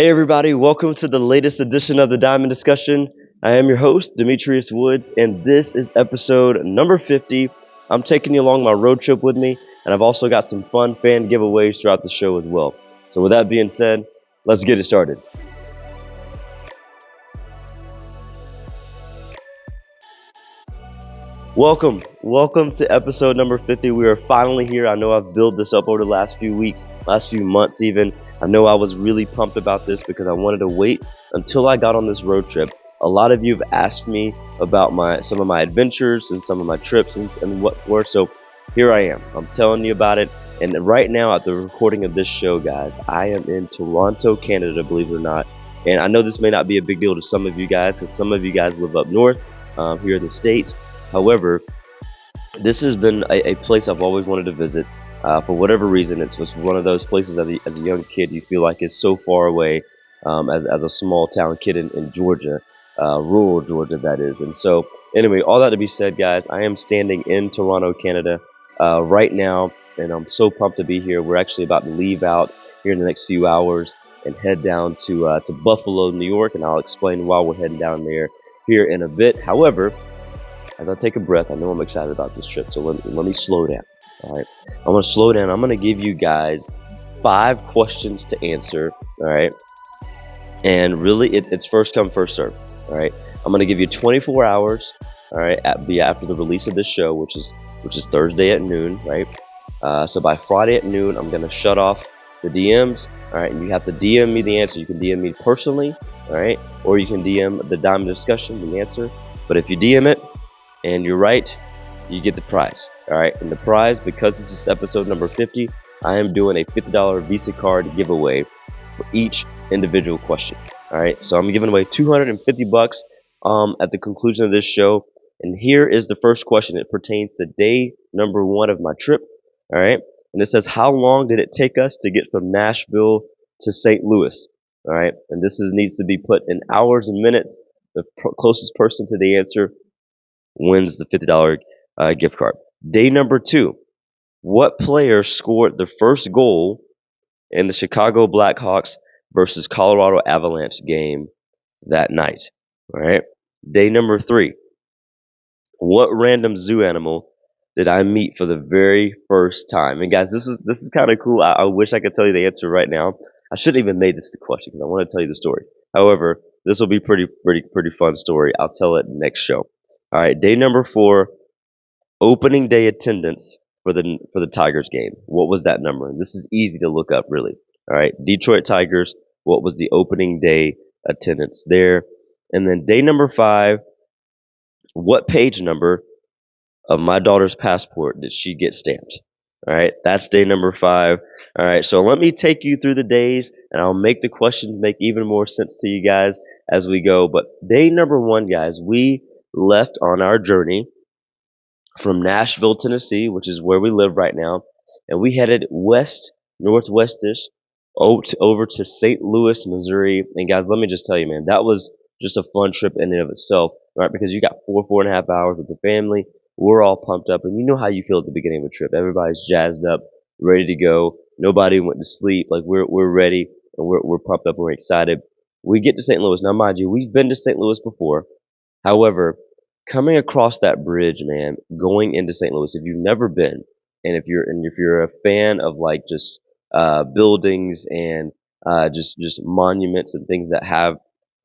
Hey everybody, welcome to the latest edition of the Diamond Discussion. I am your host, Demetrius Woods, and this is episode number 50. I'm taking you along my road trip with me, and I've also got some fun fan giveaways throughout the show as well. So with that being said, let's get it started. Welcome to episode number 50. We are finally here. I know I've built this up over the last few weeks, last few months even. I know I was really pumped about this because I wanted to wait until I got on this road trip. A lot of you have asked me about some of my adventures and some of my trips and what for. So here I am. I'm telling you about it. And right now at the recording of this show, guys, I am in Toronto, Canada, believe it or not. And I know this may not be a big deal to some of you guys because some of you guys live up north here in the States. However, this has been a place I've always wanted to visit. For whatever reason, it's one of those places as a young kid you feel like is so far away as a small town kid in Georgia, rural Georgia that is. And so anyway, all that to be said, guys, I am standing in Toronto, Canada right now, and I'm so pumped to be here. We're actually about to leave out here in the next few hours and head down to Buffalo, New York, and I'll explain why we're heading down there here in a bit. However, as I take a breath, I know I'm excited about this trip, so let me slow down. All right, I'm gonna slow down. I'm gonna give you guys 5 questions to answer. All right, and really, it's first come, first serve. All right, I'm gonna give you 24 hours. All right, after the release of this show, which is Thursday at noon. Right, so by Friday at noon, I'm gonna shut off the DMs. All right, and you have to DM me the answer. You can DM me personally. All right, or you can DM the Diamond Discussion the answer. But if you DM it and you're right, you get the prize. All right, and the prize, because this is episode number 50, I am doing a $50 Visa card giveaway for each individual question. All right, so I'm giving away $250 at the conclusion of this show. And here is the first question. It pertains to day number 1 of my trip. All right, and it says, how long did it take us to get from Nashville to St. Louis? All right, and needs to be put in hours and minutes. The closest person to the answer wins the $50 gift card. Day number 2, what player scored the first goal in the Chicago Blackhawks versus Colorado Avalanche game that night? All right. Day number 3, what random zoo animal did I meet for the very first time? And guys, this is kind of cool. I wish I could tell you the answer right now. I shouldn't even made this the question because I want to tell you the story. However, this will be pretty fun story. I'll tell it next show. All right, day number 4, opening day attendance for the Tigers game. What was that number? And this is easy to look up, really. All right, Detroit Tigers. What was the opening day attendance there? And then day number 5, what page number of my daughter's passport did she get stamped? All right, that's day number 5. All right, so let me take you through the days, and I'll make the questions make even more sense to you guys as we go. But day number 1, guys, we left on our journey from Nashville, Tennessee, which is where we live right now, and we headed northwestish, over to St. Louis, Missouri. And guys, let me just tell you, man, that was just a fun trip in and of itself, right? Because you got 4.5 hours with the family. We're all pumped up, and you know how you feel at the beginning of a trip. Everybody's jazzed up, ready to go. Nobody went to sleep. Like we're ready, and we're pumped up, and we're excited. We get to St. Louis. Now, mind you, we've been to St. Louis before. However, coming across that bridge, man, going into St. Louis, if you've never been, and if you're a fan of like just buildings and just monuments and things that have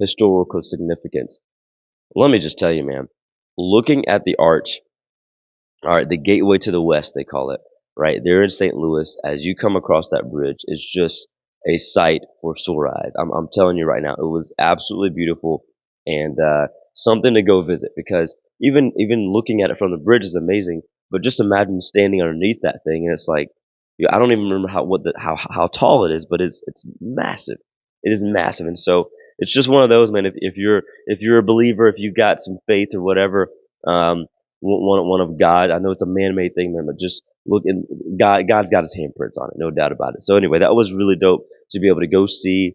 historical significance, let me just tell you, man, looking at the arch, all right, the gateway to the west, they call it, right there in St. Louis, as you come across that bridge, it's just a sight for sore eyes. I'm telling you right now, it was absolutely beautiful and something to go visit, because even looking at it from the bridge is amazing, but just imagine standing underneath that thing, and it's like, I don't even remember how tall it is, but it's massive. It is massive, and so it's just one of those, man. If you're a believer, if you've got some faith or whatever, one of God. I know it's a man-made thing, man, but just look, in God's got his handprints on it, no doubt about it. So anyway, that was really dope to be able to go see.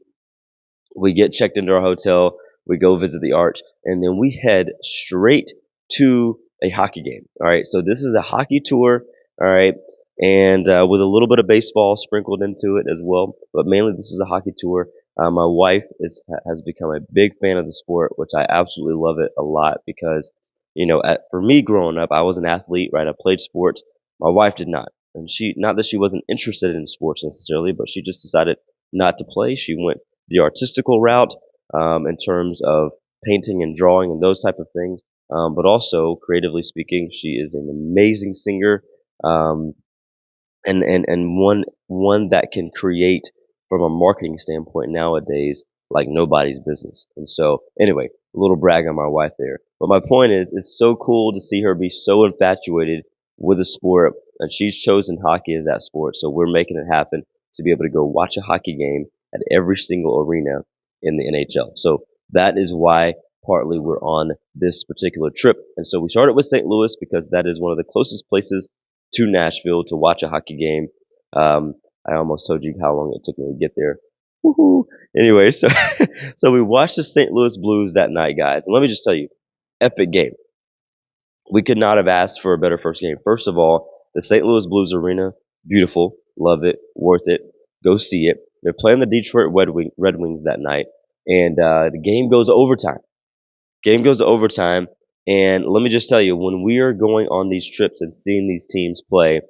We get checked into our hotel, we go visit the arch, and then we head straight to a hockey game. All right, so this is a hockey tour. All right, and with a little bit of baseball sprinkled into it as well, but mainly this is a hockey tour. My wife has become a big fan of the sport, which I absolutely love it a lot because, for me growing up, I was an athlete, right? I played sports. My wife did not, and not that she wasn't interested in sports necessarily, but she just decided not to play. She went the artistical route in terms of painting and drawing and those type of things. But also, creatively speaking, she is an amazing singer. Um, and one that can create from a marketing standpoint nowadays like nobody's business. And so anyway, a little brag on my wife there. But my point is, it's so cool to see her be so infatuated with a sport, and she's chosen hockey as that sport. So we're making it happen to be able to go watch a hockey game at every single arena in the NHL. So that is why partly we're on this particular trip. And so we started with St. Louis because that is one of the closest places to Nashville to watch a hockey game. Um, I almost told you how long it took me to get there. Woohoo! Anyway, so so we watched the St. Louis Blues that night, guys. And let me just tell you, epic game. We could not have asked for a better first game. First of all, the St. Louis Blues Arena, beautiful, love it, worth it. Go see it. They're playing the Detroit Red Wings that night, and the game goes to overtime. Game goes to overtime, and let me just tell you, when we are going on these trips and seeing these teams play,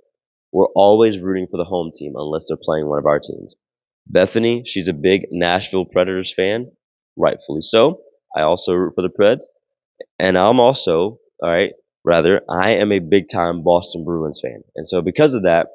we're always rooting for the home team unless they're playing one of our teams. Bethany, she's a big Nashville Predators fan, rightfully so. I also root for the Preds, and I am a big time Boston Bruins fan. And so because of that,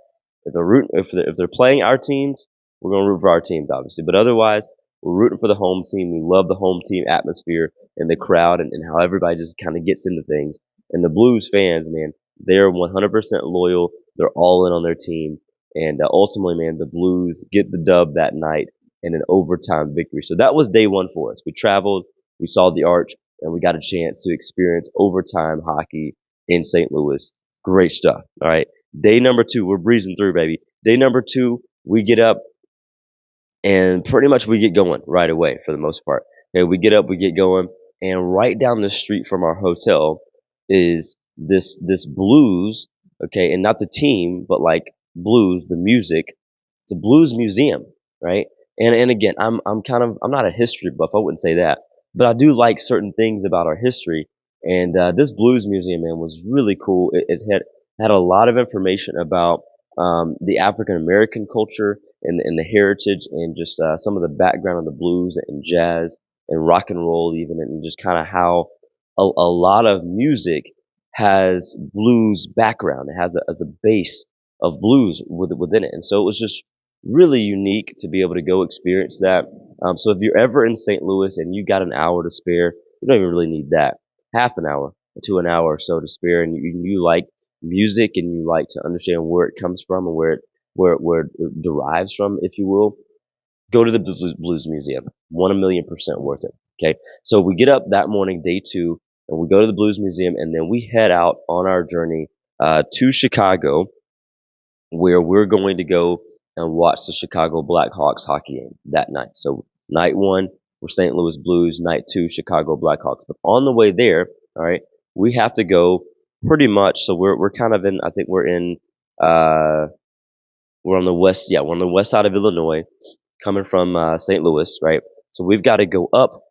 if they're playing our teams, we're going to root for our teams, obviously. But otherwise, we're rooting for the home team. We love the home team atmosphere and the crowd and how everybody just kind of gets into things. And the Blues fans, man, they're 100% loyal. They're all in on their team. And ultimately, man, the Blues get the dub that night in an overtime victory. So that was day one for us. We traveled, we saw the Arch, and we got a chance to experience overtime hockey in St. Louis. Great stuff. All right. Day number two, we're breezing through, baby. Day number two, we get up and pretty much we get going right away for the most part. Okay, we get up, we get going, and right down the street from our hotel is this blues, okay, and not the team, but like blues, the music. It's a blues museum, right? And again, I'm not a history buff, I wouldn't say that, but I do like certain things about our history. And this blues museum, man, was really cool. It had a lot of information about the African American culture and the heritage and just some of the background of the blues and jazz and rock and roll even, and just kind of how a lot of music has blues background. It has as a base of blues within it. And so it was just really unique to be able to go experience that. So if you're ever in St. Louis and you got an hour to spare, you don't even really need that. Half an hour to an hour or so to spare, and you like music and you like to understand where it comes from and where it derives from, if you will, go to the Blues Museum. 1,000,000% worth it. Okay. So we get up that morning, day two, and we go to the Blues Museum, and then we head out on our journey to Chicago, where we're going to go and watch the Chicago Blackhawks hockey game that night. So night one, we're St. Louis Blues. Night two, Chicago Blackhawks. But on the way there, all right, we have to go pretty much. So we're kind of in. I think uh, we're on the west. Yeah, we're on the west side of Illinois, coming from St. Louis, right? So we've got to go up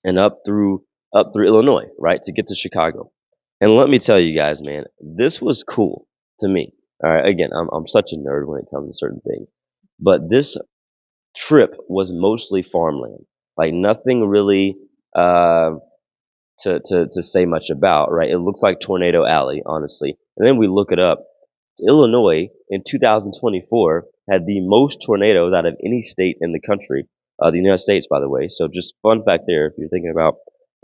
and up through Illinois, right, to get to Chicago. And let me tell you guys, man, this was cool to me. All right, again, I'm such a nerd when it comes to certain things, but this trip was mostly farmland, like nothing really uh, to say much about, right? It looks like Tornado Alley, honestly. And then we look it up. Illinois in 2024 had the most tornadoes out of any state in the country, the United States, by the way. So just fun fact there, if you're thinking about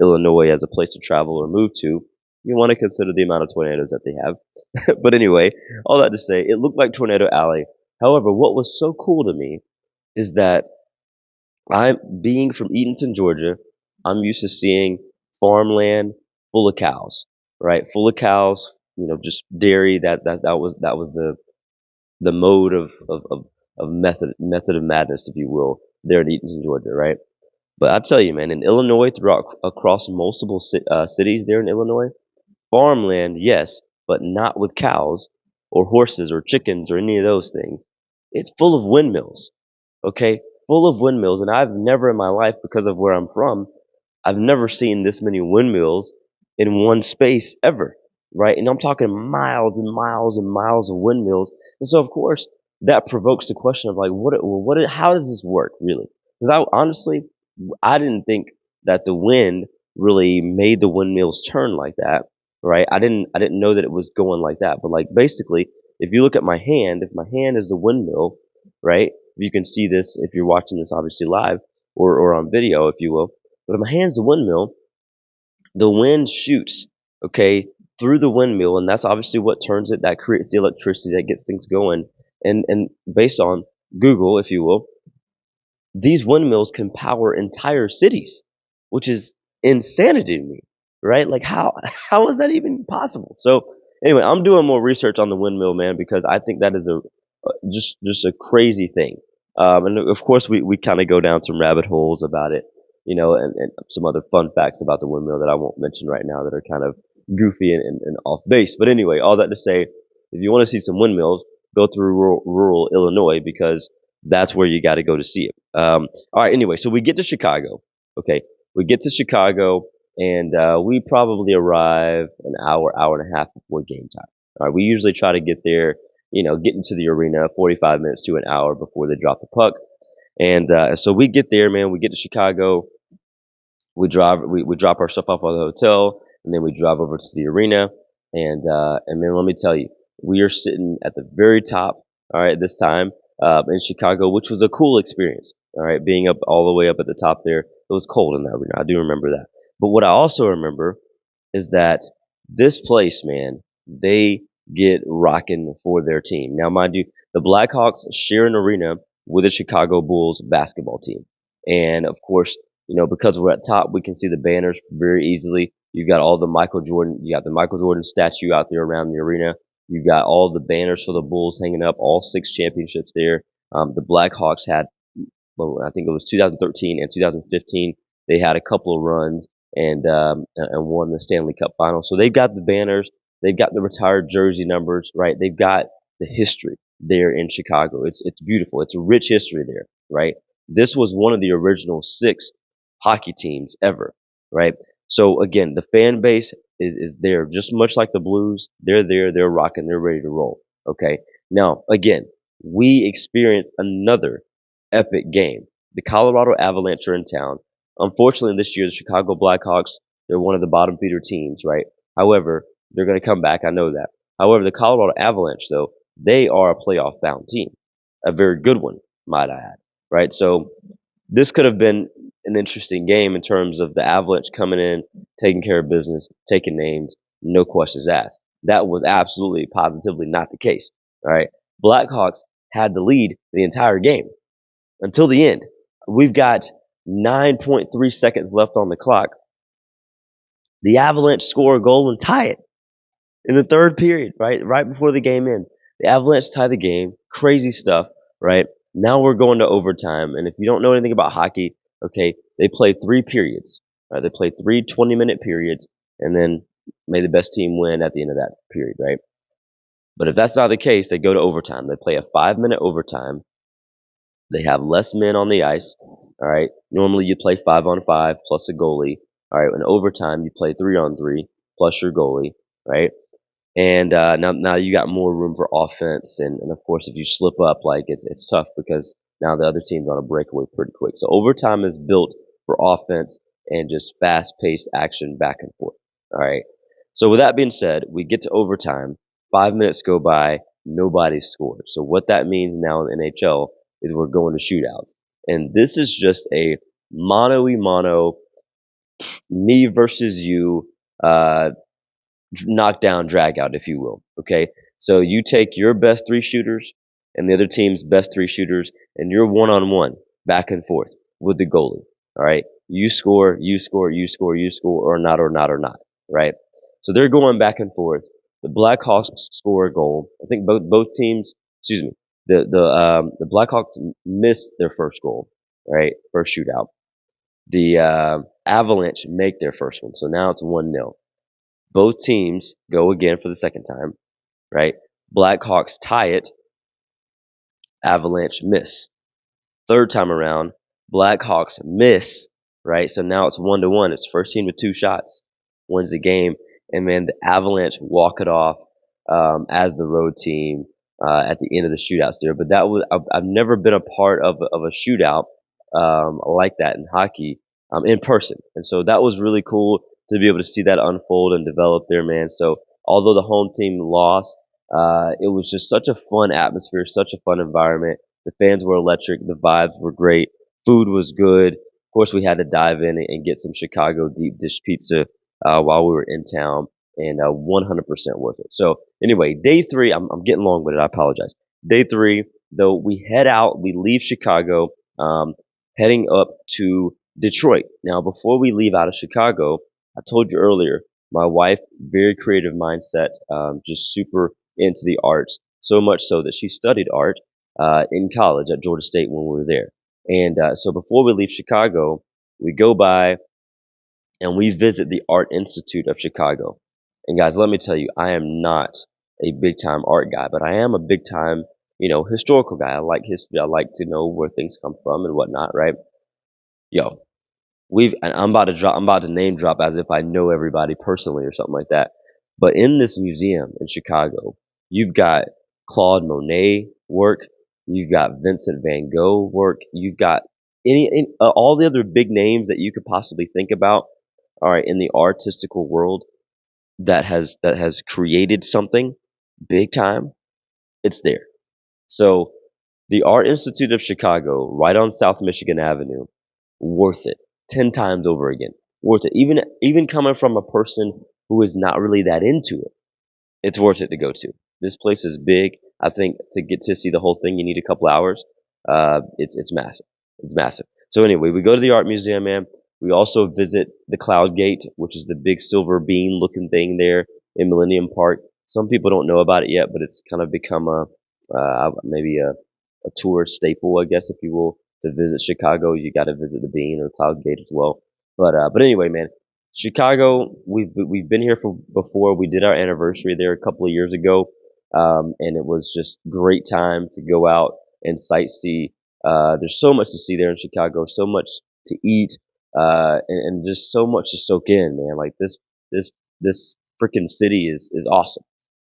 Illinois as a place to travel or move to, you want to consider the amount of tornadoes that they have. But anyway, all that to say, it looked like Tornado Alley. However, what was so cool to me is that I'm being from Eatonton, Georgia. I'm used to seeing farmland full of cows, right? Full of cows, just dairy. That was the mode of method of madness, if you will, there in Eatonton, Georgia, right? But I tell you, man, in Illinois, throughout across multiple cities there in Illinois, farmland, yes, but not with cows or horses or chickens or any of those things. It's full of windmills. Okay, full of windmills. And I've never in my life, because of where I'm from, I've never seen this many windmills in one space ever, right? And I'm talking miles and miles and miles of windmills. And so, of course, that provokes the question of like, how does this work really? Because I didn't think that the wind really made the windmills turn like that, right? I didn't know that it was going like that. But like basically, if you look at my hand, if my hand is the windmill, right? You can see this if you're watching this obviously live or on video, if you will. But if my hand's the windmill, the wind shoots, okay, through the windmill, and that's obviously what turns it. That creates the electricity that gets things going. And based on Google, if you will, these windmills can power entire cities, which is insanity to me, right? Like how is that even possible? So anyway, I'm doing more research on the windmill, man, because I think that is a just a crazy thing. And of course, we kind of go down some rabbit holes about it, and some other fun facts about the windmill that I won't mention right now that are kind of goofy and off base. But anyway, all that to say, if you want to see some windmills, go through rural Illinois because that's where you got to go to see it. All right. Anyway, so we get to Chicago. Okay, we get to Chicago, and we probably arrive an hour and a half before game time. All right, we usually try to get there, get into the arena 45 minutes to an hour before they drop the puck. And so we get there, man. We get to Chicago. We drop our stuff off at the hotel, and then we drive over to the arena. And man, let me tell you, we are sitting at the very top. All right, this time in Chicago, which was a cool experience. All right, being up all the way up at the top there. It was cold in that arena. I do remember that. But what I also remember is that this place, man, they get rocking for their team. Now, mind you, the Blackhawks share an arena with the Chicago Bulls basketball team. And of course, because we're at top, we can see the banners very easily. You got the Michael Jordan statue out there around the arena. You've got all the banners for the Bulls hanging up, all 6 championships there. The Blackhawks had, well, I think it was 2013 and 2015. They had a couple of runs and won the Stanley Cup final. So they've got the banners, they've got the retired jersey numbers, right? They've got the history there in Chicago. It's beautiful. It's a rich history there, right? This was one of the original 6 hockey teams ever, right? So again, the fan base is there, just much like the Blues. They're there, they're rocking, they're ready to roll. Okay. Now, again, we experienced another epic game. The Colorado Avalanche are in town. Unfortunately, this year the Chicago Blackhawks, they're one of the bottom feeder teams, right? However, they're going to come back. I know that. However, the Colorado Avalanche, though, they are a playoff bound team, a very good one, might I add, right? So this could have been an interesting game in terms of the Avalanche coming in, taking care of business, taking names, no questions asked. That was absolutely, positively not the case. All right. Blackhawks had the lead the entire game until the end. We've got 9.3 seconds left on the clock. The Avalanche score a goal and tie it in the third period, right? Right before the game ends. The Avalanche tie the game. Crazy stuff, right? Now we're going to overtime. And if you don't know anything about hockey, okay, they play 3 periods. Right? They play 3 20-minute periods, and then may the best team win at the end of that period, right? But if that's not the case, they go to overtime. They play a 5-minute overtime. They have less men on the ice. All right. Normally you play 5-on-5 plus a goalie. All right. In overtime, you play 3-on-3 plus your goalie. Right. And now you got more room for offense, and of course if you slip up, like it's tough because now the other team's on a breakaway pretty quick. So overtime is built for offense and just fast paced action back and forth. All right. So with that being said, we get to overtime. 5 minutes go by, nobody scored. So what that means now in the NHL is we're going to shootouts, and this is just a mano-y-mano, me versus you. Knockdown drag out, if you will. Okay. So you take your best 3 shooters and the other team's best 3 shooters, and you're 1-on-1 back and forth with the goalie. All right. You score, you score, you score, you score, or not, or not, or not. Right. So they're going back and forth. The Blackhawks score a goal. I think both teams, excuse me, the Blackhawks miss their first goal, right? First shootout. The Avalanche make their first one. So now it's 1-0. Both teams go again for the second time, right? Blackhawks tie it. Avalanche miss. Third time around, Blackhawks miss, right? So now it's 1-1. It's first team with 2 shots wins the game, and man, the Avalanche walk it off as the road team at the end of the shootouts there. But that was I've never been a part of a shootout like that in hockey in person, and so that was really cool to be able to see that unfold and develop there, man. So although the home team lost, it was just such a fun atmosphere, such a fun environment. The fans were electric. The vibes were great. Food was good. Of course, we had to dive in and get some Chicago deep dish pizza while we were in town, and 100% worth it. So anyway, day three, I'm getting long with it. I apologize. Day three, though, we head out. We leave Chicago, heading up to Detroit. Now, before we leave out of Chicago, I told you earlier, my wife, very creative mindset, just super into the arts, so much so that she studied art in college at Georgia State when we were there. And so before we leave Chicago, we go by and we visit the Art Institute of Chicago. And guys, let me tell you, I am not a big time art guy, but I am a big time, historical guy. I like history. I like to know where things come from and whatnot, right? Yo, and I'm about to name drop as if I know everybody personally or something like that. But in this museum in Chicago, you've got Claude Monet work, you've got Vincent van Gogh work, you've got all the other big names that you could possibly think about. All right, in the artistical world that has created something big time, it's there. So the Art Institute of Chicago, right on South Michigan Avenue, worth it. 10 times over again. Worth it. Even coming from a person who is not really that into it, it's worth it to go to. This place is big. I think to get to see the whole thing, you need a couple hours. It's massive. It's massive. So anyway, we go to the art museum, man. We also visit the Cloud Gate, which is the big silver bean looking thing there in Millennium Park. Some people don't know about it yet, but it's kind of become maybe a tourist staple, I guess, if you will. To visit Chicago, you got to visit the Bean or Cloud Gate as well. But anyway, man, Chicago, we've been here for before. We did our anniversary there a couple of years ago, and it was just great time to go out and sightsee. There's so much to see there in Chicago, so much to eat, and just so much to soak in, man. Like this freaking city is awesome.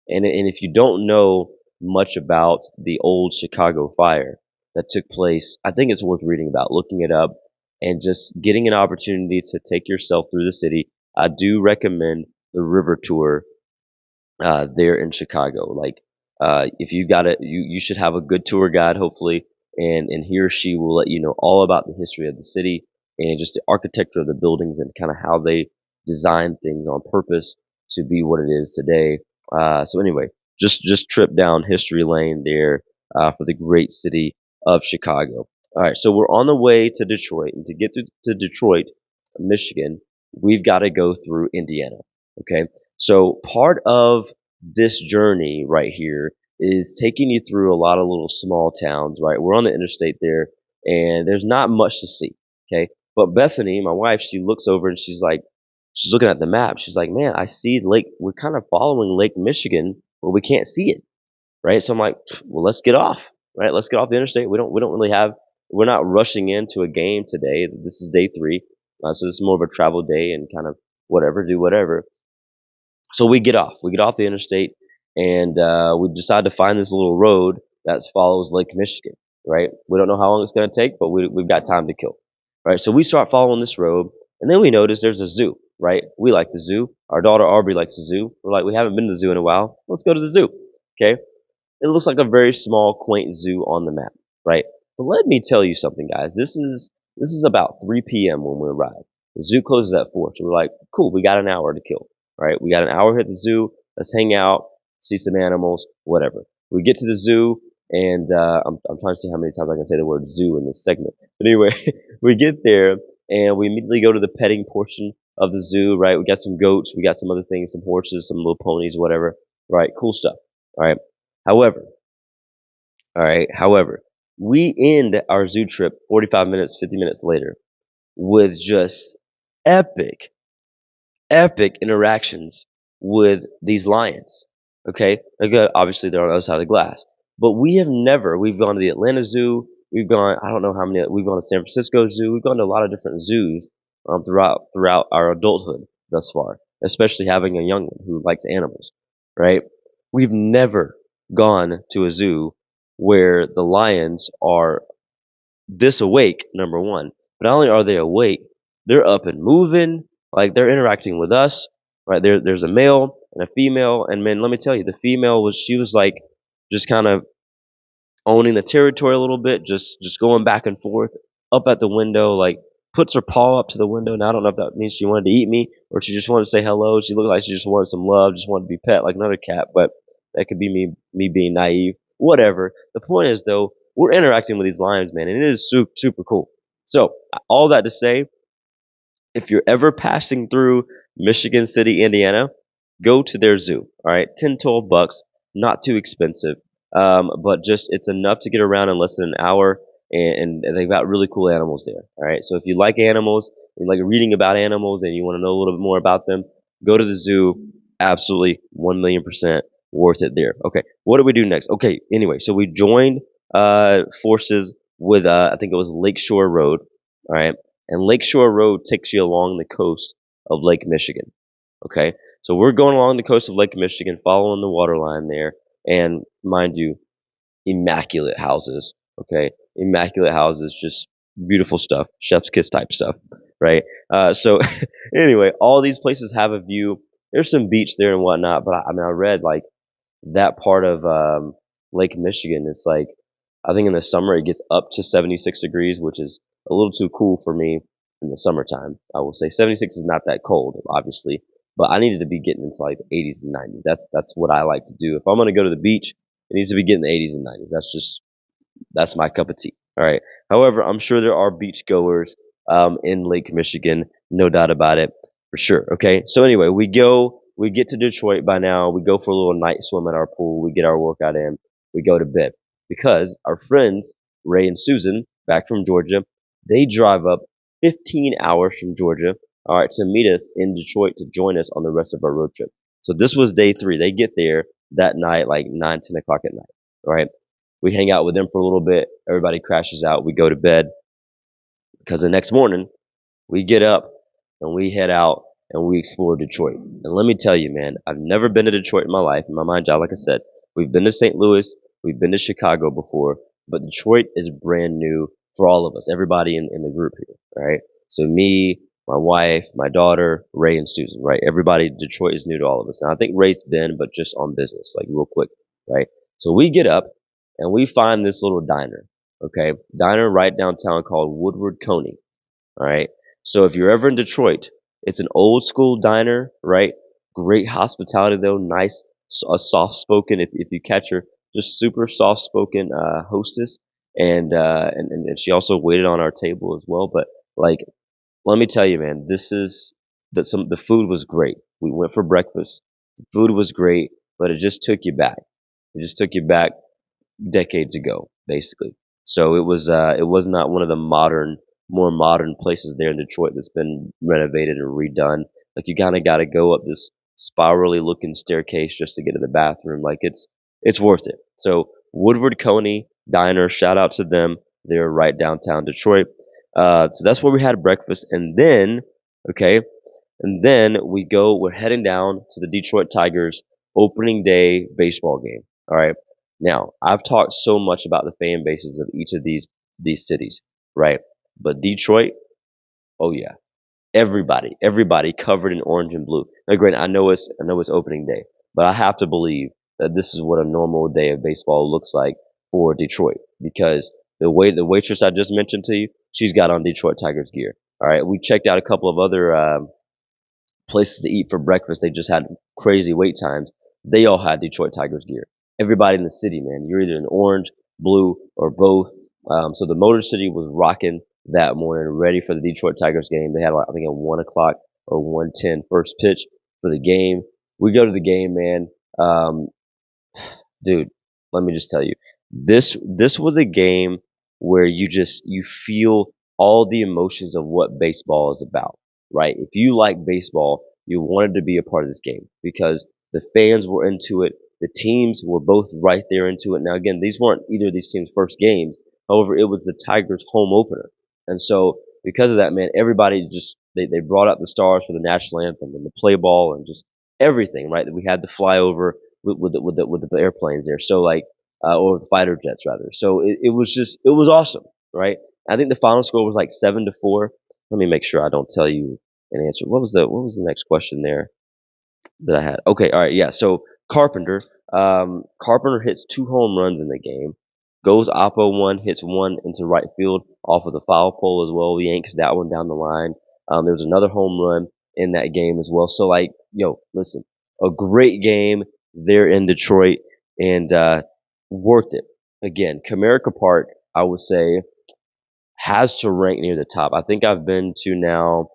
And if you don't know much about the old Chicago fire that took place, I think it's worth reading about, looking it up, and just getting an opportunity to take yourself through the city. I do recommend the river tour there in Chicago. Like, if you got it, you should have a good tour guide, hopefully, and he or she will let you know all about the history of the city and just the architecture of the buildings and kind of how they design things on purpose to be what it is today. So anyway, just trip down history lane there for the great city of Chicago. All right, so we're on the way to Detroit, and to get to Detroit, Michigan, we've got to go through Indiana. Okay, so part of this journey right here is taking you through a lot of little small towns, right? We're on the interstate there, and there's not much to see. Okay, but Bethany, my wife, she looks over and she's looking at the map. She's like, man, I see Lake. We're kind of following Lake Michigan, but we can't see it, right? So I'm like, well, let's get off, right? Let's get off the interstate. We don't really have. We're not rushing into a game today. This is day three, so this is more of a travel day and kind of whatever, do whatever. So we get off. We get off the interstate, and we decide to find this little road that follows Lake Michigan. Right? We don't know how long it's going to take, but we've got time to kill. Right? So we start following this road, and then we notice there's a zoo. Right? We like the zoo. Our daughter Aubrey likes the zoo. We're like, we haven't been to the zoo in a while. Let's go to the zoo. Okay? It looks like a very small, quaint zoo on the map. Right? But let me tell you something, guys. This is about 3 p.m. when we arrive. The zoo closes at 4, so we're like, cool. We got an hour to kill. Right? We got an hour here at the zoo. Let's hang out, see some animals, whatever. We get to the zoo, and I'm trying to see how many times I can say the word zoo in this segment. But anyway, we get there, and we immediately go to the petting portion of the zoo, right? We got some goats, we got some other things, some horses, some little ponies, whatever. Right? Cool stuff. All right. However, however, we end our zoo trip 45 minutes, 50 minutes later with just epic epic interactions with these lions. Okay, obviously they're on the other side of the glass, but we've gone to the Atlanta Zoo, We've gone, I don't know how many, we've gone to San Francisco Zoo. We've gone to a lot of different zoos throughout our adulthood thus far, especially having a young one who likes animals, right? We've never gone to a zoo where the lions are this awake, number one. But not only are they awake, they're up and moving, like they're interacting with us, right? There's a male and a female, and man, let me tell you, the female she was like just kind of owning the territory a little bit, just going back and forth up at the window, like puts her paw up to the window. Now I don't know if that means she wanted to eat me or she just wanted to say hello. She looked like she just wanted some love, just wanted to be pet like another cat, but that could be me being naive. Whatever. The point is though, we're interacting with these lions, man, and it is super super cool. So all that to say, if you're ever passing through Michigan City, Indiana, go to their zoo. All right, 10, 12 bucks, not too expensive, but just it's enough to get around in less than an hour, and they've got really cool animals there. All right, so if you like animals, you like reading about animals, and you want to know a little bit more about them, go to the zoo. Absolutely, 1,000,000% worth it there. Okay, what do we do next? Okay, anyway, so we joined forces with I think it was Lakeshore Road. All right, and Lakeshore Road takes you along the coast of Lake Michigan. Okay, so we're going along the coast of Lake Michigan, following the water line there, and mind you, immaculate houses. Okay, immaculate houses, just beautiful stuff, chef's kiss type stuff, right? So anyway, all these places have a view. There's some beach there and whatnot, but I mean, I read like that part of Lake Michigan is like, I think in the summer it gets up to 76 degrees, which is a little too cool for me in the summertime. I will say 76 is not that cold, obviously, but I needed to be getting into like 80s and 90s. That's what I like to do. If I'm gonna go to the beach, it needs to be getting the 80s and 90s. That's my cup of tea. All right. However, I'm sure there are beach goers in Lake Michigan, no doubt about it, for sure. Okay. So anyway, we get to Detroit by now. We go for a little night swim at our pool. We get our workout in. We go to bed because our friends Ray and Susan back from Georgia, they drive up 15 hours from Georgia, all right, to meet us in Detroit to join us on the rest of our road trip. So this was day 3. They get there that night, like 9, 10 o'clock at night. All right. We hang out with them for a little bit. Everybody crashes out. We go to bed because the next morning we get up and we head out and we explore Detroit. And let me tell you, man, I've never been to Detroit in my life. In my mind, John, like I said, we've been to St. Louis, we've been to Chicago before, but Detroit is brand new for all of us, everybody in the group here, right? So me, my wife, my daughter, Ray, and Susan, right? Everybody, Detroit is new to all of us. Now, I think Ray's been, but just on business, like real quick, right? So we get up and we find this little diner, okay? Diner right downtown called Woodward Coney, all right? So if you're ever in Detroit, it's an old school diner, right? Great hospitality though, nice, soft spoken. If you catch her, just super soft spoken hostess, and she also waited on our table as well. But like, let me tell you, man, this is the food was great. We went for breakfast. The food was great, but it just took you back. It just took you back decades ago, basically. So it was not one of the more modern places there in Detroit that's been renovated and redone. Like you kind of got to go up this spirally looking staircase just to get to the bathroom. Like it's worth it. So Woodward Coney Diner, shout out to them. They're right downtown Detroit. So that's where we had breakfast, and then okay, and then we're heading down to the Detroit Tigers opening day baseball game. All right. Now, I've talked so much about the fan bases of each of these cities, right? But Detroit, oh yeah, everybody covered in orange and blue. Now, granted, I know it's opening day, but I have to believe that this is what a normal day of baseball looks like for Detroit because the waitress I just mentioned to you, she's got on Detroit Tigers gear. All right, we checked out a couple of other places to eat for breakfast. They just had crazy wait times. They all had Detroit Tigers gear. Everybody in the city, man, you're either in orange, blue, or both. So the Motor City was rocking that morning, ready for the Detroit Tigers game. They had, I think, a 1 o'clock or 1:10 first pitch for the game. We go to the game, man. Dude, let me just tell you, this was a game where you feel all the emotions of what baseball is about, right? If you like baseball, you wanted to be a part of this game because the fans were into it. The teams were both right there into it. Now again, these weren't either of these teams' first games, However, it was the Tigers' home opener, and so because of that, man, everybody just they brought out the stars for the national anthem and the play ball and just everything, right? That we had to fly over with the airplanes there, so like or the fighter jets rather. So it was just it was awesome, right? I think the final score was like 7-4. Let me make sure I don't tell you an answer. What was the next question there that I had? Okay, all right, yeah. So Carpenter hits 2 home runs in the game. Goes oppo one, hits one into right field off of the foul pole as well. He yanks that one down the line. There was another home run in that game as well. So like, yo, listen, a great game there in Detroit and worth it. Again, Comerica Park, I would say, has to rank near the top. I think I've been to now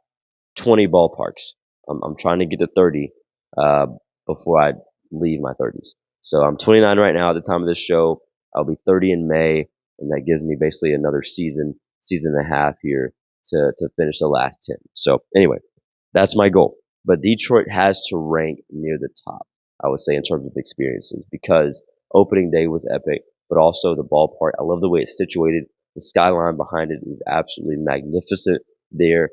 20 ballparks. I'm trying to get to 30 uh, before I leave my 30s. So I'm 29 right now at the time of this show. I'll be 30 in May, and that gives me basically another season and a half here to finish the last 10. So anyway, that's my goal. But Detroit has to rank near the top, I would say, in terms of experiences because opening day was epic, but also the ballpark. I love the way it's situated. The skyline behind it is absolutely magnificent there.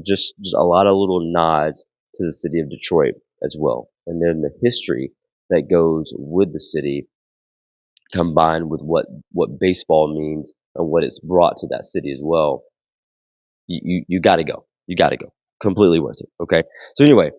Just a lot of little nods to the city of Detroit as well. And then the history that goes with the city combined with what baseball means and what it's brought to that city as well. You got to go. You got to go. Completely worth it. Okay. So anyway,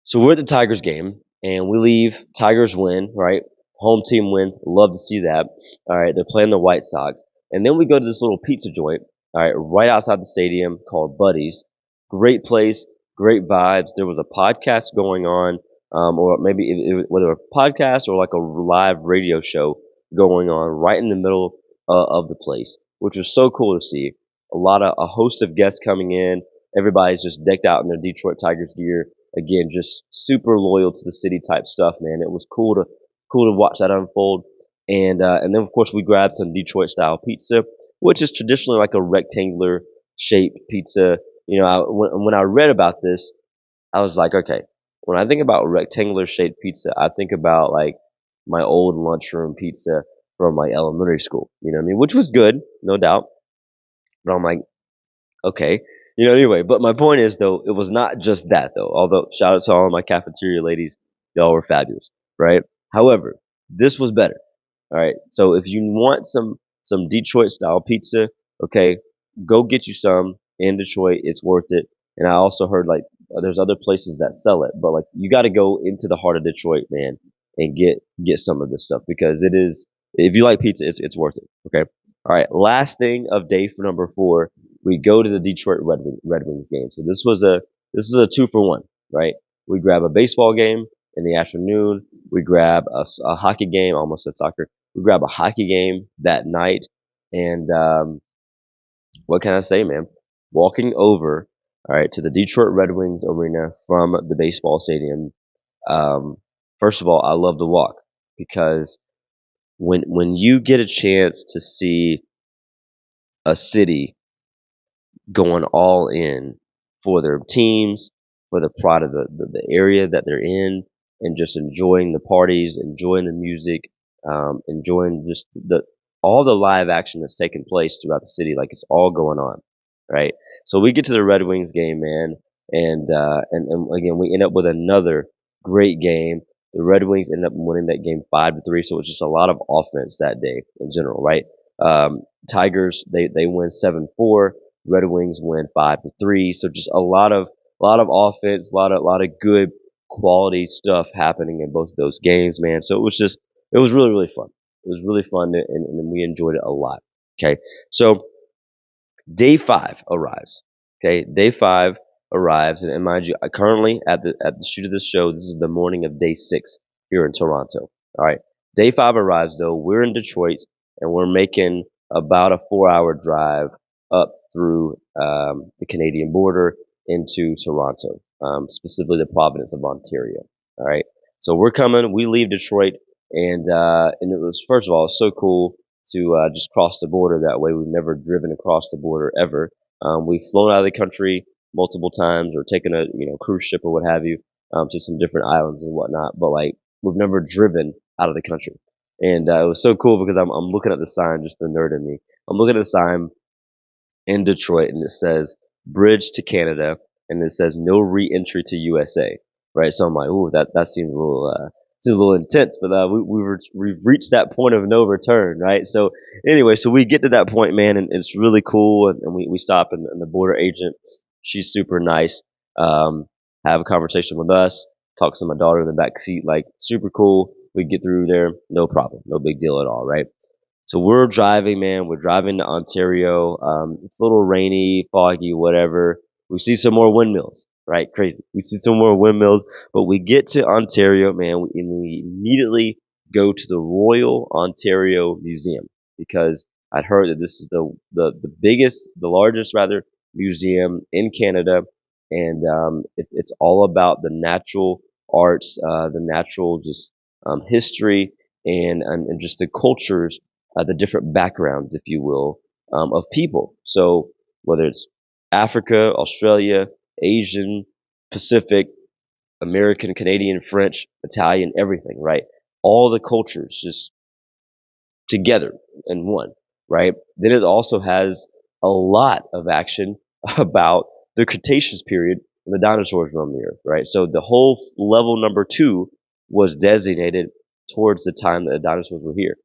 so we're at the Tigers game and we leave. Tigers win, right? Home team win. Love to see that. All right. They're playing the White Sox. And then we go to this little pizza joint, all right, right outside the stadium called Buddy's. Great place, great vibes. There was a podcast going on, or maybe whether a podcast or like a live radio show going on right in the middle of the place, which was so cool to see. A host of guests coming in. Everybody's just decked out in their Detroit Tigers gear. Again, just super loyal to the city type stuff, man. It was cool to watch that unfold. And then of course we grabbed some Detroit style pizza, which is traditionally like a rectangular shaped pizza. You know, when I read about this, I was like, okay, when I think about rectangular shaped pizza, I think about like my old lunchroom pizza from like elementary school. You know what I mean? Which was good, no doubt. But I'm like, okay. You know, anyway, but my point is though, it was not just that though. Although shout out to all of my cafeteria ladies, y'all were fabulous, right? However, this was better. All right. So if you want some Detroit style pizza, okay, go get you some in Detroit. It's worth it. And I also heard like there's other places that sell it, but like you got to go into the heart of Detroit, man, and get some of this stuff because it is. If you like pizza, it's worth it. Okay. All right. Last thing of day for number 4, we go to the Detroit Red Wings game. So this is a 2-for-1, right? We grab a baseball game in the afternoon. We grab a hockey game. I almost said soccer. We grab a hockey game that night, and what can I say, man? Walking over, all right, to the Detroit Red Wings arena from the baseball stadium. Um, First of all, I love the walk because when you get a chance to see a city going all in for their teams, for the pride of the area that they're in, and just enjoying the parties, enjoying the music, enjoying just all the live action that's taking place throughout the city. Like it's all going on, right? So we get to the Red Wings game, man, and again we end up with another great game. The Red Wings ended up winning that game 5-3, so it's just a lot of offense that day in general, right? Tigers they win 7-4. Red Wings win 5-3. So just a lot of offense, a lot of good quality stuff happening in both of those games, man. So it was really really fun. It was really fun, and we enjoyed it a lot. Okay, so day 5 arrives. Okay, day 5 arrives, and mind you, currently at the shoot of this show, this is the morning of day 6 here in Toronto. All right, day 5 arrives though. We're in Detroit, and we're making about a 4-hour drive up through the Canadian border into Toronto, specifically the province of Ontario. All right, so we're coming. We leave Detroit, and it was first of all so cool to just cross the border that way. We've never driven across the border ever. We've flown out of the country multiple times or taken a cruise ship or what have you to some different islands and whatnot, but like we've never driven out of the country. And it was so cool because I'm looking at the sign, just the nerd in me. I'm looking at the sign in Detroit, and it says "Bridge to Canada," and it says "No re-entry to USA." Right, so I'm like, "Ooh, that seems a little intense," but we've reached that point of no return, right? So anyway, so we get to that point, man, and it's really cool, and we stop, and the border agent, she's super nice. Um, have a conversation with us, talks to my daughter in the back seat, like super cool. We get through there, no problem, no big deal at all, right? So we're driving, man. We're driving to Ontario. It's a little rainy, foggy, whatever. We see some more windmills, right? Crazy. We see some more windmills, but we get to Ontario, man, and we immediately go to the Royal Ontario Museum because I'd heard that this is the biggest, the largest rather, museum in Canada, and it's all about the natural arts, the natural just history, and just the cultures, the different backgrounds, if you will, of people. So whether it's Africa, Australia, Asian, Pacific, American, Canadian, French, Italian, everything, right? All the cultures just together in one, right? Then it also has a lot of action about the Cretaceous period when the dinosaurs roamed the earth, right? So the whole level number 2 was designated towards the time that the dinosaurs were here.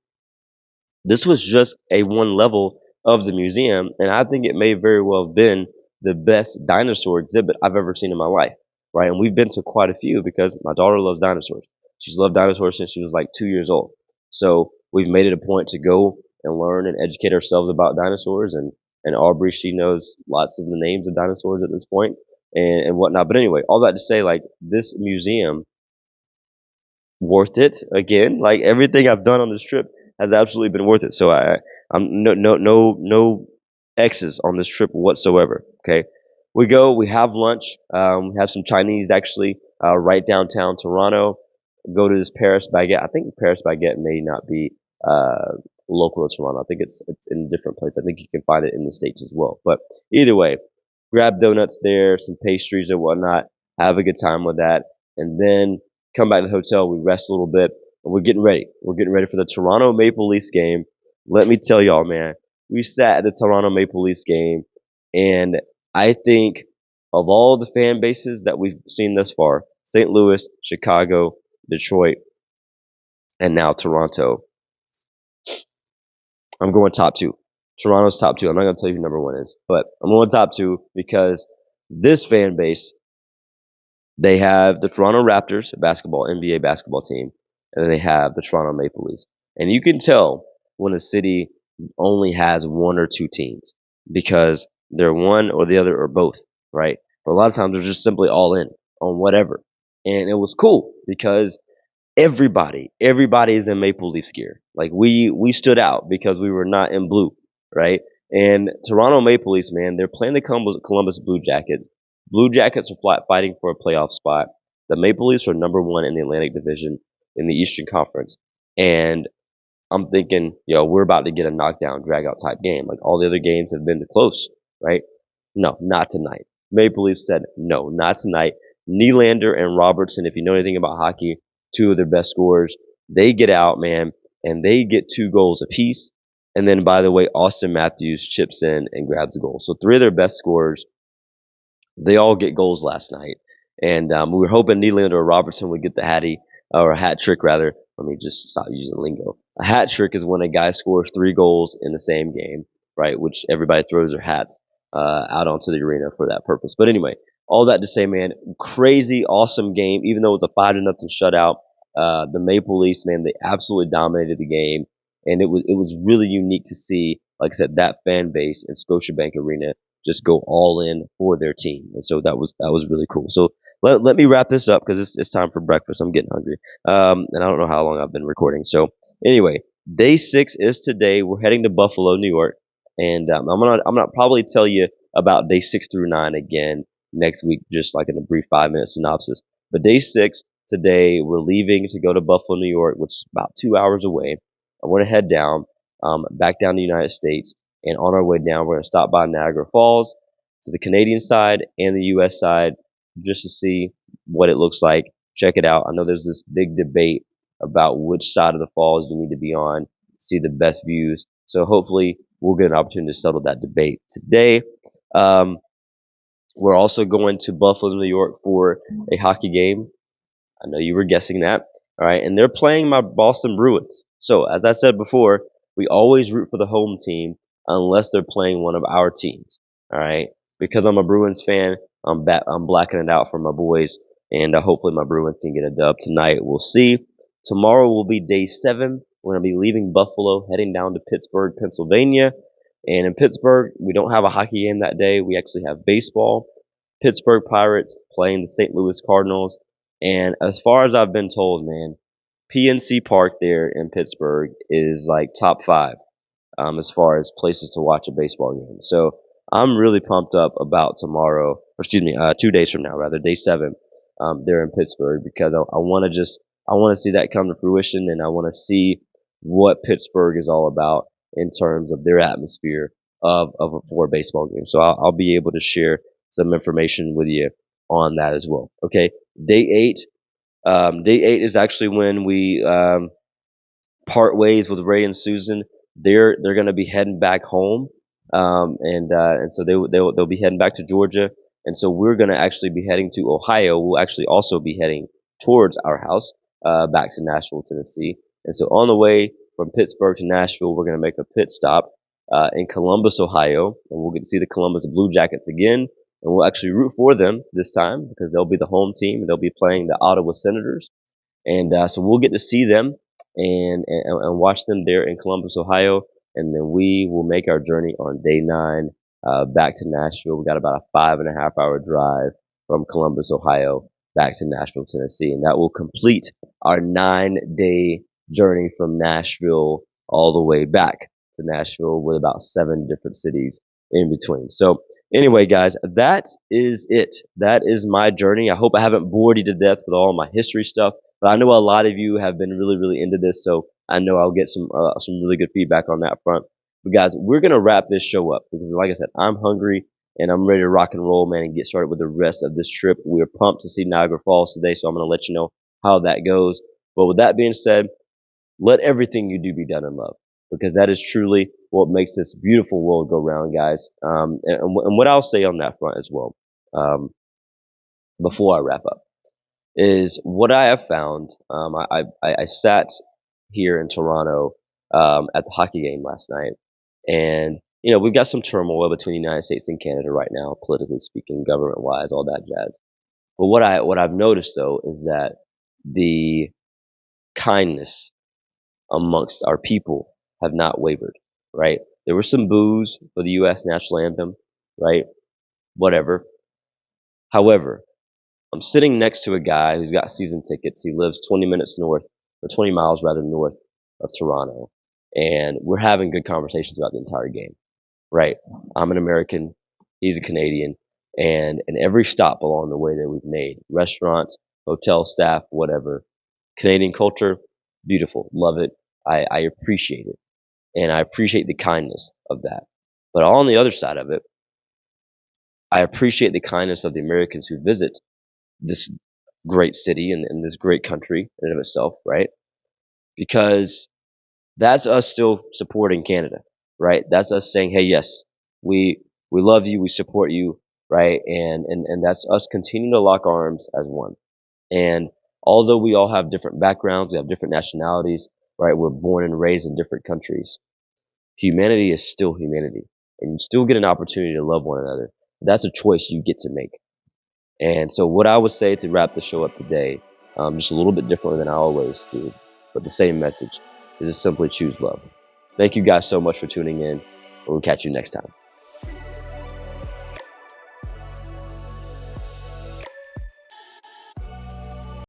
This was just a one level of the museum, and I think it may very well have been the best dinosaur exhibit I've ever seen in my life, right? And we've been to quite a few because my daughter loves dinosaurs. She's loved dinosaurs since she was like 2 years old. So we've made it a point to go and learn and educate ourselves about dinosaurs. And Aubrey, she knows lots of the names of dinosaurs at this point and whatnot. But anyway, all that to say, like, this museum, worth it again. Like everything I've done on this trip has absolutely been worth it. So I'm no X's on this trip whatsoever. Okay, we go, we have lunch, we have some Chinese actually, right downtown Toronto. Go to this Paris baguette. I think Paris baguette may not be local to Toronto. I think it's in a different place. I think you can find it in the States as well. But either way, grab donuts there, some pastries and whatnot. Have a good time with that, and then come back to the hotel. We rest a little bit, and we're getting ready. We're getting ready for the Toronto Maple Leafs game. Let me tell y'all, man, we sat at the Toronto Maple Leafs game, and I think of all the fan bases that we've seen thus far, St. Louis, Chicago, Detroit, and now Toronto, I'm going top two. Toronto's top two. I'm not going to tell you who number one is, but I'm going top two because this fan base, they have the Toronto Raptors basketball, NBA basketball team, and then they have the Toronto Maple Leafs. And you can tell when a city only has one or two teams because they're one or the other or both, right? But a lot of times they're just simply all in on whatever. And it was cool because everybody is in Maple Leafs gear. Like we stood out because we were not in blue, right? And Toronto Maple Leafs, man, they're playing the Columbus Blue Jackets. Blue Jackets are fighting for a playoff spot. The Maple Leafs are number one in the Atlantic Division in the Eastern Conference, and I'm thinking, we're about to get a knockdown, drag out type game. Like all the other games have been close, right? No, not tonight. Maple Leafs said, no, not tonight. Nylander and Robertson, if you know anything about hockey, two of their best scorers, they get out, man, and they get 2 goals apiece. And then, by the way, Austin Matthews chips in and grabs a goal. So 3 of their best scorers, they all get goals last night. And we were hoping Nylander or Robertson would get the hattie, or a hat trick rather. Let me just stop using lingo. A hat trick is when a guy scores 3 goals in the same game, right? Which everybody throws their hats out onto the arena for that purpose. But anyway, all that to say, man, crazy, awesome game. Even though it was a 5-0 shutout, the Maple Leafs, man, they absolutely dominated the game, and it was really unique to see, like I said, that fan base in Scotiabank Arena just go all in for their team, and so that was really cool. So let me wrap this up because it's time for breakfast. I'm getting hungry, and I don't know how long I've been recording. So anyway, day 6 is today. We're heading to Buffalo, New York, and I'm gonna probably tell you about day 6 through 9 again next week, just like in a brief 5-minute synopsis. But day 6 today, we're leaving to go to Buffalo, New York, which is about 2 hours away. I want to head down, back down to the United States, and on our way down, we're going to stop by Niagara Falls to the Canadian side and the U.S. side just to see what it looks like. Check it out. I know there's this big debate about which side of the falls you need to be on, see the best views. So hopefully we'll get an opportunity to settle that debate today. Um, we're also going to Buffalo, New York for a hockey game. I know you were guessing that. All right. And they're playing my Boston Bruins. So, as I said before, we always root for the home team unless they're playing one of our teams. All right. Because I'm a Bruins fan, I'm blacking it out for my boys. And hopefully my Bruins can get a dub tonight. We'll see. Tomorrow will be day 7. We're going to be leaving Buffalo, heading down to Pittsburgh, Pennsylvania. And in Pittsburgh, we don't have a hockey game that day. We actually have baseball. Pittsburgh Pirates playing the St. Louis Cardinals. And as far as I've been told, man, PNC Park there in Pittsburgh is like top 5 as far as places to watch a baseball game. So I'm really pumped up about tomorrow, or excuse me, 2 days from now, rather, day 7 there in Pittsburgh, because I want to see that come to fruition, and I want to see what Pittsburgh is all about in terms of their atmosphere of a 4 baseball game. So I'll be able to share some information with you on that as well. Okay, day 8. Day 8 is actually when we part ways with Ray and Susan. They're going to be heading back home, and so they'll be heading back to Georgia, and so we're going to actually be heading to Ohio. We'll actually also be heading towards our house, back to Nashville, Tennessee, and so on the way from Pittsburgh to Nashville, we're going to make a pit stop in Columbus, Ohio, and we'll get to see the Columbus Blue Jackets again, and we'll actually root for them this time because they'll be the home team and they'll be playing the Ottawa Senators, and so we'll get to see them and watch them there in Columbus, Ohio. And then we will make our journey on day 9 back to Nashville. We got about a 5.5-hour drive from Columbus, Ohio, back to Nashville, Tennessee, and that will complete our 9-day journey from Nashville all the way back to Nashville, with about 7 different cities in between. So anyway, guys, that is it. That is my journey. I hope I haven't bored you to death with all my history stuff. But I know a lot of you have been really, really into this, so I know I'll get some really good feedback on that front. But guys, we're gonna wrap this show up because, like I said, I'm hungry and I'm ready to rock and roll, man, and get started with the rest of this trip. We're pumped to see Niagara Falls today, so I'm gonna let you know how that goes. But with that being said, let everything you do be done in love, because that is truly what makes this beautiful world go round, guys. And what I'll say on that front as well, before I wrap up, is what I have found. I sat here in Toronto at the hockey game last night, and we've got some turmoil between the United States and Canada right now, politically speaking, government-wise, all that jazz. But what I've noticed though is that the kindness amongst our people have not wavered. Right? There was some boos for the U.S. national anthem, right? Whatever. However, I'm sitting next to a guy who's got season tickets. He lives 20 minutes north, or 20 miles rather north of Toronto. And we're having good conversations about the entire game, right? I'm an American. He's a Canadian. And every stop along the way that we've made, restaurants, hotel staff, whatever, Canadian culture, beautiful. Love it. I appreciate it. And I appreciate the kindness of that. But on the other side of it, I appreciate the kindness of the Americans who visit this great city and this great country in and of itself, right? Because that's us still supporting Canada, right? That's us saying, hey, yes, we love you, we support you, right? And that's us continuing to lock arms as one. And although we all have different backgrounds, we have different nationalities, right? We're born and raised in different countries. Humanity is still humanity, and you still get an opportunity to love one another. That's a choice you get to make. And so what I would say to wrap the show up today, just a little bit different than I always do, but the same message, is to simply choose love. Thank you guys so much for tuning in, and we'll catch you next time.